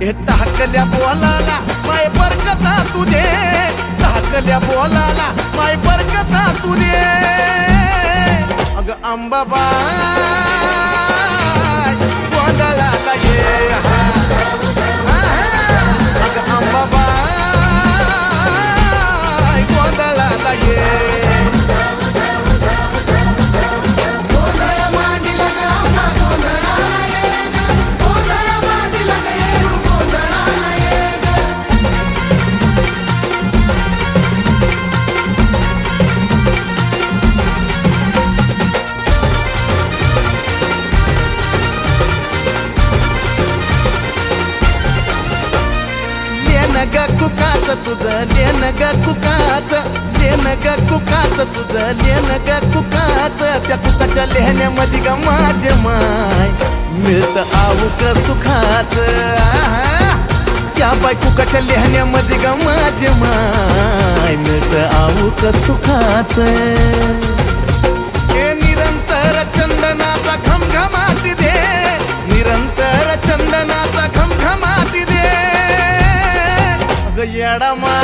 हे टाकल्या बोलाला माय बरकता तुझे, टाकल्या बोलाला माय बरकता तुझे. अग अंबाबाई गोंधळाला ये, अग अंबाबाई गोंधळाला ये. लेन ग कुकाच तुझं, लेन ग कुकाच, लेन ग कुकाच तुझं, लेन ग कुकाच. त्या कुकाच्या लेहण्यामध्ये ग माझे माय मिळत आऊक सुखाच. त्या बाय कुकाच्या लेहण्यामध्ये ग माझे माय मिळत आऊक सुखाच. हे निरंतर चंदनाचा घमघमाट दे, निरंतर चंदनाचा घमघमाट दे. येडा मा